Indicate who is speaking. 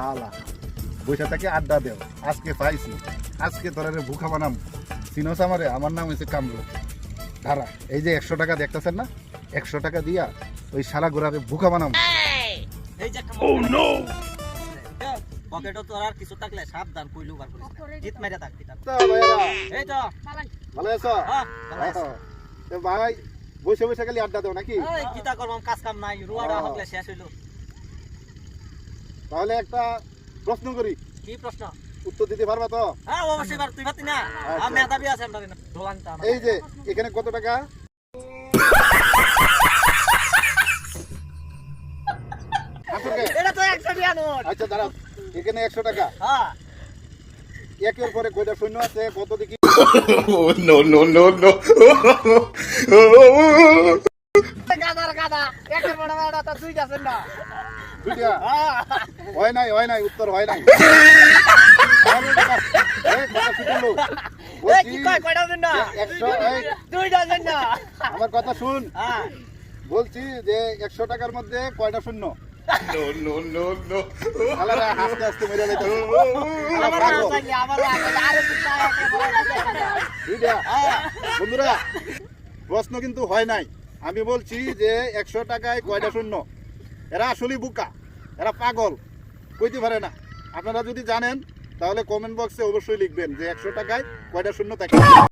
Speaker 1: শালা বসে থেকে আড্ডা দেও আজকে পাইছি আজকে তোরা ভুখা বানাম চিনোস আমারে আমার নাম হয়েছে কামরু ধারা এই যে 100 টাকা দেখতেছেন না 100 টাকা দিয়া ওই শালা গোড়ারে ভুখা বানাম
Speaker 2: এই যে পকেটে তোর আর কিছু থাকলে সাবধান কইলু বার করিস জিত মেরে থাকবি তা
Speaker 1: তো ভাইরা
Speaker 2: এই তো
Speaker 1: ভালো আছো
Speaker 2: হ্যাঁ ভালো আছি।
Speaker 1: তো ভাই বসে বসে খালি আড্ডা দেও নাকি
Speaker 2: এই কিটা করবাম কাজ কাম নাই রুয়াড়া হকলে শেষ হইলো
Speaker 1: তাহলে একটা প্রশ্ন করি
Speaker 2: কি প্রশ্ন
Speaker 1: উত্তর দিতে পারবা তো
Speaker 2: হ্যাঁ অবশ্যই বার তুই পাতি না
Speaker 1: আচ্ছা।
Speaker 2: আমি মেধাবী আছি আমরা দোলানটা
Speaker 1: এই যে এখানে কত টাকা আসলে
Speaker 2: এটা তো 100 টাকা নোট
Speaker 1: আচ্ছা দাঁড়াও এখানে 100 টাকা
Speaker 2: হ্যাঁ
Speaker 1: একের পরে কয়টা শূন্য আছে কত দেখি
Speaker 3: no, no, no, no.
Speaker 2: গাদার গাদা একের বড় বড় তো তুই যাচ্ছেন না
Speaker 1: দুইটা
Speaker 2: হ্যাঁ
Speaker 1: হয় নাই উত্তর হয় নাই এই কথা শুনলো
Speaker 2: এই কি কয় কয়টা দিন না
Speaker 1: 100 এই
Speaker 2: দুই ডজন না
Speaker 1: আমার কথা শুন
Speaker 2: হ্যাঁ
Speaker 1: বলছি যে 100 টাকার মধ্যে কয়টা শূন্য
Speaker 3: No, no, no, no.
Speaker 1: আলাদা হাসতে হাসতে মরে যাইতো
Speaker 2: আমার আছে আমার আরে তুই
Speaker 1: দুইটা বন্ধুরা প্রশ্ন কিন্তু হয় নাই আমি বলছি যে 100 টাকায় কয়টা শূন্য এরা আসলেই বোকা এরা পাগল কইতে পারে না আপনারা যদি জানেন তাহলে কমেন্ট বক্সে অবশ্যই লিখবেন যে 100 টাকায় কয়টা শূন্য থাকে